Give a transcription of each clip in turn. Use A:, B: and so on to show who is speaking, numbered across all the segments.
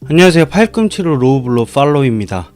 A: 안녕하세요. 팔꿈치로 로우블로 팔로우입니다.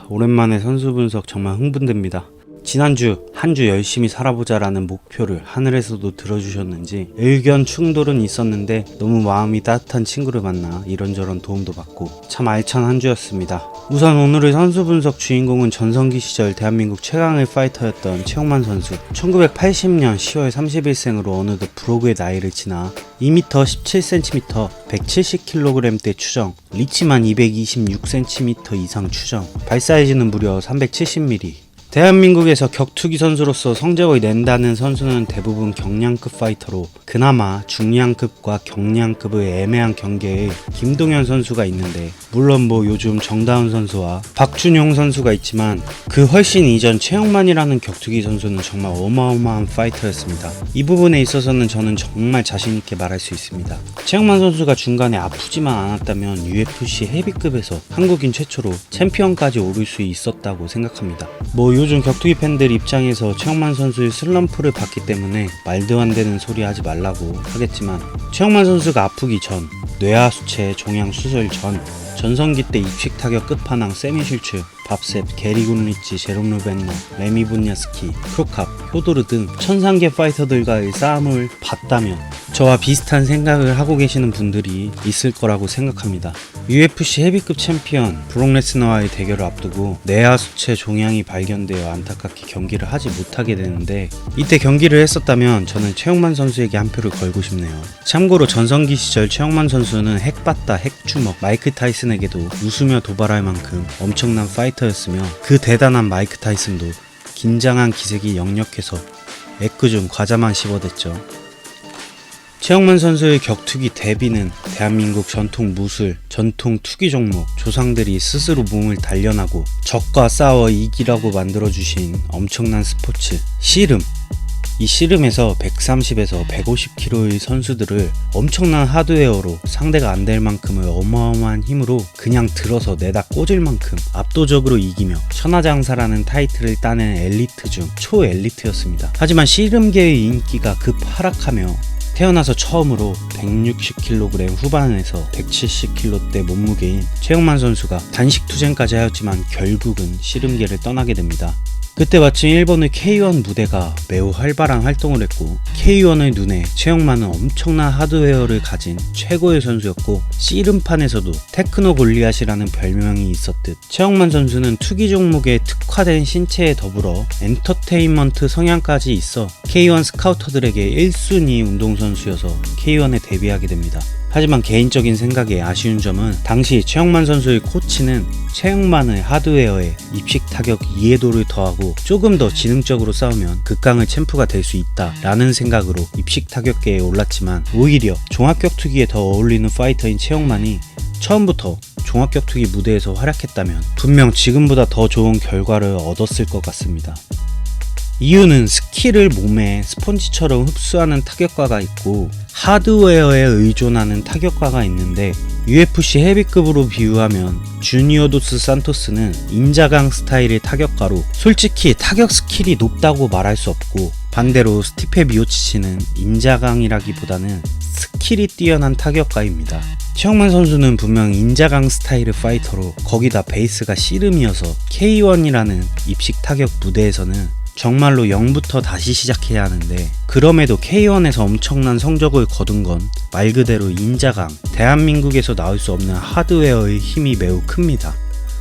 A: 오랜만에 선수 분석 정말 흥분됩니다. 지난주 한 주 열심히 살아보자라는 목표를 하늘에서도 들어주셨는지 의견 충돌은 있었는데 너무 마음이 따뜻한 친구를 만나 이런저런 도움도 받고 참 알찬 한 주였습니다. 우선 오늘의 선수 분석 주인공은 전성기 시절 대한민국 최강의 파이터였던 최홍만 선수. 1980년 10월 30일생으로 어느덧 브로그의 나이를 지나 2m 17cm 170kg대 추정, 리치만 226cm 이상 추정, 발 사이즈는 무려 370mm. 대한민국에서 격투기 선수로서 성적을 낸다는 선수는 대부분 경량급 파이터로 그나마 중량급과 경량급의 애매한 경계에 김동현 선수가 있는데, 물론 요즘 정다운 선수와 박준용 선수가 있지만 그 훨씬 이전 최영만이라는 격투기 선수는 정말 어마어마한 파이터였습니다. 이 부분에 있어서는 저는 정말 자신있게 말할 수 있습니다. 최영만 선수가 중간에 아프지만 않았다면 UFC 헤비급에서 한국인 최초로 챔피언까지 오를 수 있었다고 생각합니다. 요즘 격투기 팬들 입장에서 최영만 선수의 슬럼프를 봤기 때문에 말도 안 되는 소리 하지 말라고 하겠지만, 최영만 선수가 아프기 전, 뇌하 수체 종양 수술 전, 전성기 때 입식 타격 끝판왕 세미 슐츠, 밥셉, 게리 굴리치, 제롬 루벤너, 레미 분야스키, 크루캅, 효도르 등 천상계 파이터들과의 싸움을 봤다면 저와 비슷한 생각을 하고 계시는 분들이 있을 거라고 생각합니다. UFC 헤비급 챔피언 브록 레스너와의 대결을 앞두고 뇌하 수체 종양이 발견되어 안타깝게 경기를 하지 못하게 되는데, 이때 경기를 했었다면 저는 최영만 선수에게 한 표를 걸고 싶네요. 참고로 전성기 시절 최영만 선수는 핵받다 핵주먹 마이크 타이슨에게도 웃으며 도발할 만큼 엄청난 파이터였으며, 그 대단한 마이크 타이슨도 긴장한 기색이 역력해서 애꿎은 과자만 씹어댔죠. 최영만 선수의 격투기 데뷔는 대한민국 전통 무술, 전통 투기 종목, 조상들이 스스로 몸을 단련하고 적과 싸워 이기라고 만들어주신 엄청난 스포츠, 씨름. 이 씨름에서 130에서 150kg의 선수들을 엄청난 하드웨어로 상대가 안 될 만큼의 어마어마한 힘으로 그냥 들어서 내다 꽂을 만큼 압도적으로 이기며 천하장사라는 타이틀을 따낸 엘리트 중 초엘리트였습니다. 하지만 씨름계의 인기가 급 하락하며 태어나서 처음으로 160kg 후반에서 170kg대 몸무게인 최영만 선수가 단식 투쟁까지 하였지만 결국은 씨름계를 떠나게 됩니다. 그때 마침 일본의 K1 무대가 매우 활발한 활동을 했고, K1의 눈에 최영만은 엄청난 하드웨어를 가진 최고의 선수였고, 씨름판에서도 테크노 골리앗이라는 별명이 있었듯 최영만 선수는 투기 종목에 특화된 신체에 더불어 엔터테인먼트 성향까지 있어 K1 스카우터들에게 1순위 운동선수여서 K1에 데뷔하게 됩니다. 하지만 개인적인 생각에 아쉬운 점은 당시 최영만 선수의 코치는 최영만의 하드웨어에 입식 타격 이해도를 더하고 조금 더 지능적으로 싸우면 극강의 챔프가 될 수 있다 라는 생각으로 입식 타격계에 올랐지만, 오히려 종합격투기에 더 어울리는 파이터인 최영만이 처음부터 종합격투기 무대에서 활약했다면 분명 지금보다 더 좋은 결과를 얻었을 것 같습니다. 이유는 스킬을 몸에 스펀지처럼 흡수하는 타격과가 있고 하드웨어에 의존하는 타격과가 있는데, UFC 헤비급으로 비유하면 주니어 도스 산토스는 임자강 스타일의 타격가로 솔직히 타격 스킬이 높다고 말할 수 없고, 반대로 스티페 미오치치는 임자강이라기보다는 스킬이 뛰어난 타격가입니다. 최영만 선수는 분명 임자강 스타일의 파이터로 거기다 베이스가 씨름이어서 K1이라는 입식 타격 무대에서는 정말로 0부터 다시 시작해야 하는데, 그럼에도 K1에서 엄청난 성적을 거둔 건 말 그대로 임자강, 대한민국에서 나올 수 없는 하드웨어의 힘이 매우 큽니다.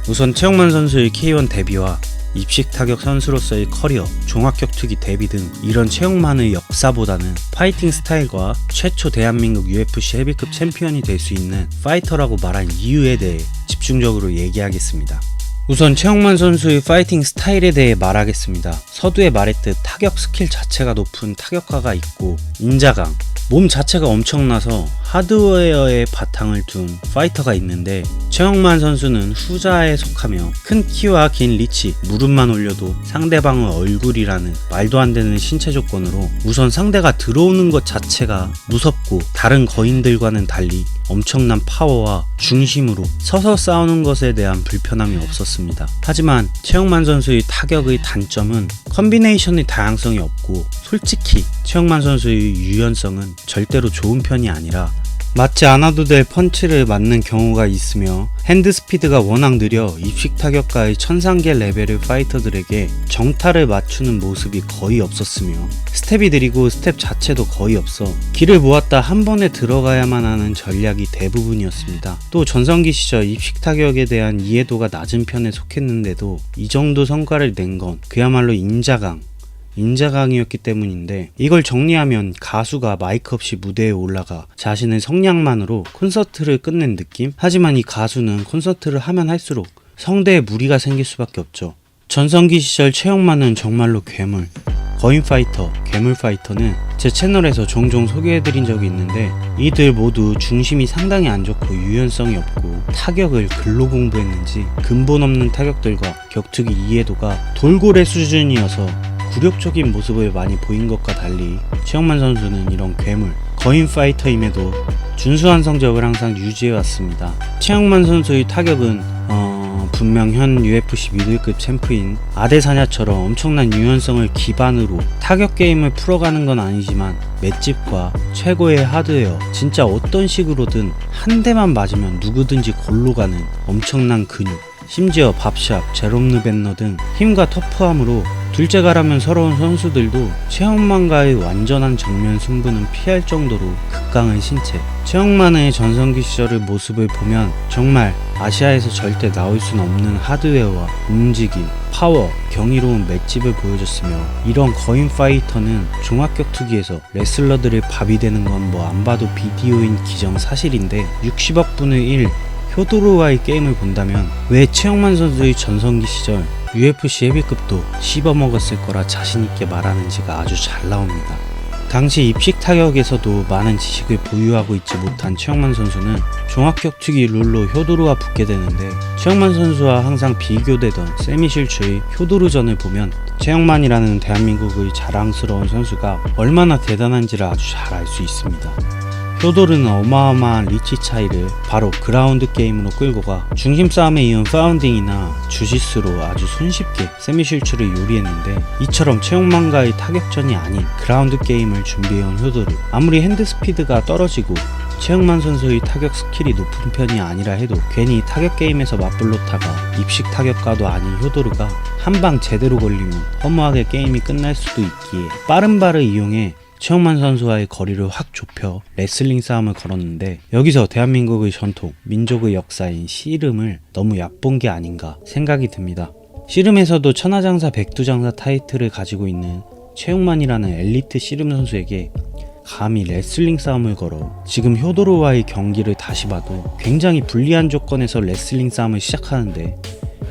A: 우선 최영만 선수의 K1 데뷔와 입식 타격 선수로서의 커리어, 종합격투기 데뷔 등 이런 최영만의 역사보다는 파이팅 스타일과 최초 대한민국 UFC 헤비급 챔피언이 될 수 있는 파이터라고 말한 이유에 대해 집중적으로 얘기하겠습니다. 우선 최영만 선수의 파이팅 스타일에 대해 말하겠습니다. 서두에 말했듯 타격 스킬 자체가 높은 타격가가 있고, 임자강, 몸 자체가 엄청나서 하드웨어에 바탕을 둔 파이터가 있는데, 최영만 선수는 후자에 속하며 큰 키와 긴 리치, 무릎만 올려도 상대방의 얼굴이라는 말도 안 되는 신체 조건으로 우선 상대가 들어오는 것 자체가 무섭고, 다른 거인들과는 달리 엄청난 파워와 중심으로 서서 싸우는 것에 대한 불편함이 없었습니다. 하지만 최영만 선수의 타격의 단점은 컨비네이션의 다양성이 없고, 솔직히 최영만 선수의 유연성은 절대로 좋은 편이 아니라 맞지 않아도 될 펀치를 맞는 경우가 있으며 핸드 스피드가 워낙 느려 입식 타격가의 천상계 레벨의 파이터들에게 정타를 맞추는 모습이 거의 없었으며 스텝이 느리고 스텝 자체도 거의 없어 기를 모았다 한 번에 들어가야만 하는 전략이 대부분이었습니다. 또 전성기 시절 입식 타격에 대한 이해도가 낮은 편에 속했는데도 이 정도 성과를 낸 건 그야말로 인자강이었기 때문인데, 이걸 정리하면 가수가 마이크 없이 무대에 올라가 자신의 성량만으로 콘서트를 끝낸 느낌? 하지만 이 가수는 콘서트를 하면 할수록 성대에 무리가 생길 수밖에 없죠. 전성기 시절 최영만은 정말로 괴물, 거인파이터, 괴물파이터는 제 채널에서 종종 소개해드린 적이 있는데, 이들 모두 중심이 상당히 안 좋고 유연성이 없고 타격을 글로 공부했는지 근본 없는 타격들과 격투기 이해도가 돌고래 수준이어서 굴욕적인 모습을 많이 보인 것과 달리 최영만 선수는 이런 괴물, 거인 파이터임에도 준수한 성적을 항상 유지해왔습니다. 최영만 선수의 타격은 분명 현 UFC 미들급 챔프인 아데사냐처럼 엄청난 유연성을 기반으로 타격 게임을 풀어가는 건 아니지만 맷집과 최고의 하드웨어, 진짜 어떤 식으로든 한 대만 맞으면 누구든지 골로 가는 엄청난 근육, 심지어 밥샵, 제롬 르벤너 등 힘과 터프함으로 둘째가라면 서러운 선수들도 최영만과의 완전한 정면 승부는 피할 정도로 극강한 신체. 최영만의 전성기 시절의 모습을 보면 정말 아시아에서 절대 나올 수는 없는 하드웨어와 움직임, 파워, 경이로운 맷집을 보여줬으며, 이런 거인 파이터는 종합격투기에서 레슬러들의 밥이 되는 건 뭐 안 봐도 비디오인 기정사실인데, 60억 분의 1 효도르와의 게임을 본다면 왜 최영만 선수의 전성기 시절 UFC 헤비급도 씹어먹었을 거라 자신있게 말하는지가 아주 잘 나옵니다. 당시 입식 타격에서도 많은 지식을 보유하고 있지 못한 최영만 선수는 종합격투기 룰로 효도르와 붙게 되는데, 최영만 선수와 항상 비교되던 세미실추의 효도르전을 보면 최영만이라는 대한민국의 자랑스러운 선수가 얼마나 대단한지를 아주 잘 알 수 있습니다. 효도르는 어마어마한 리치 차이를 바로 그라운드 게임으로 끌고 가 중심 싸움에 이은 파운딩이나 주짓수로 아주 손쉽게 세미실추를 요리했는데, 이처럼 최영만과의 타격전이 아닌 그라운드 게임을 준비해온 효도르. 아무리 핸드 스피드가 떨어지고 최영만 선수의 타격 스킬이 높은 편이 아니라 해도 괜히 타격 게임에서 맞불로타가 입식 타격가도 아닌 효도르가 한 방 제대로 걸리면 허무하게 게임이 끝날 수도 있기에 빠른 발을 이용해 최영만 선수와의 거리를 확 좁혀 레슬링 싸움을 걸었는데, 여기서 대한민국의 전통, 민족의 역사인 씨름을 너무 얕본 게 아닌가 생각이 듭니다. 씨름에서도 천하장사 백두장사 타이틀을 가지고 있는 최영만이라는 엘리트 씨름 선수에게 감히 레슬링 싸움을 걸어 지금 효도르와의 경기를 다시 봐도 굉장히 불리한 조건에서 레슬링 싸움을 시작하는데,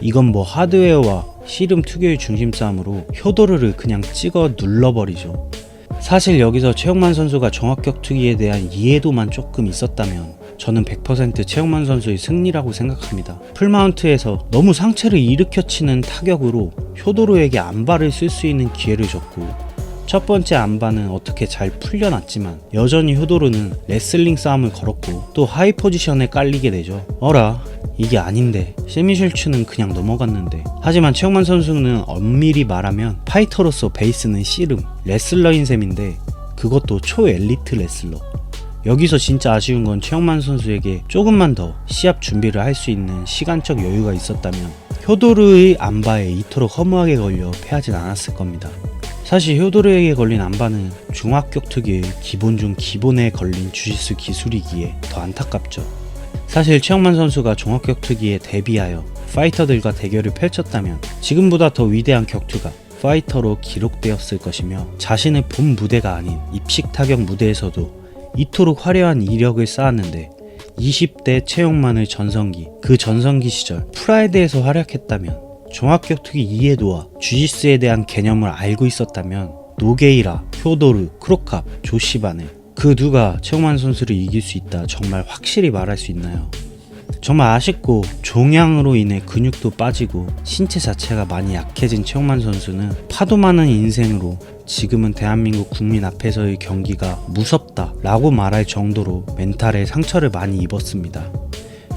A: 이건 뭐 하드웨어와 씨름 특유의 중심 싸움으로 효도르를 그냥 찍어 눌러버리죠. 사실 여기서 최영만 선수가 종합격투기에 대한 이해도만 조금 있었다면 저는 100% 최영만 선수의 승리라고 생각합니다. 풀마운트에서 너무 상체를 일으켜 치는 타격으로 효도르에게 안발을 쓸 수 있는 기회를 줬고, 첫 번째 안발은 어떻게 잘 풀려났지만 여전히 효도르는 레슬링 싸움을 걸었고 또 하이 포지션에 깔리게 되죠. 어라, 이게 아닌데, 세미실추는 그냥 넘어갔는데. 하지만 최영만 선수는 엄밀히 말하면 파이터로서 베이스는 씨름, 레슬러인 셈인데 그것도 초엘리트 레슬러. 여기서 진짜 아쉬운 건 최영만 선수에게 조금만 더 시합 준비를 할 수 있는 시간적 여유가 있었다면 효도르의 안바에 이토록 허무하게 걸려 패하진 않았을 겁니다. 사실 효도르에게 걸린 안바는 종합격투기의 기본 중 기본에 걸린 주짓수 기술이기에 더 안타깝죠. 사실 최영만 선수가 종합격투기에 대비하여 파이터들과 대결을 펼쳤다면 지금보다 더 위대한 격투가 파이터로 기록되었을 것이며, 자신의 본 무대가 아닌 입식 타격 무대에서도 이토록 화려한 이력을 쌓았는데, 20대 최영만의 전성기, 그 전성기 시절 프라이드에서 활약했다면, 종합격투기 이해도와 주짓수에 대한 개념을 알고 있었다면 노게이라, 효도르, 크로캅, 조시바네, 그 누가 최영만 선수를 이길 수 있다 정말 확실히 말할 수 있나요? 정말 아쉽고 종양으로 인해 근육도 빠지고 신체 자체가 많이 약해진 최영만 선수는 파도 많은 인생으로 지금은 대한민국 국민 앞에서의 경기가 무섭다 라고 말할 정도로 멘탈에 상처를 많이 입었습니다.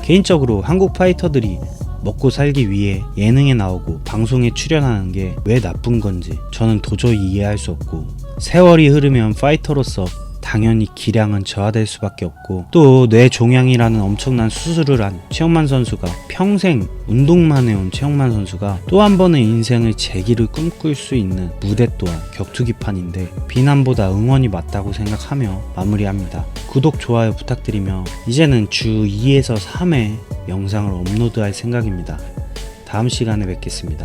A: 개인적으로 한국 파이터들이 먹고 살기 위해 예능에 나오고 방송에 출연하는 게 왜 나쁜 건지 저는 도저히 이해할 수 없고, 세월이 흐르면 파이터로서 당연히 기량은 저하될 수밖에 없고, 또 뇌종양이라는 엄청난 수술을 한 최영만 선수가, 평생 운동만 해온 최영만 선수가 또 한 번의 인생의 재기를 꿈꿀 수 있는 무대 또한 격투기판인데, 비난보다 응원이 맞다고 생각하며 마무리합니다. 구독, 좋아요 부탁드리며 이제는 주 2에서 3회 영상을 업로드할 생각입니다. 다음 시간에 뵙겠습니다.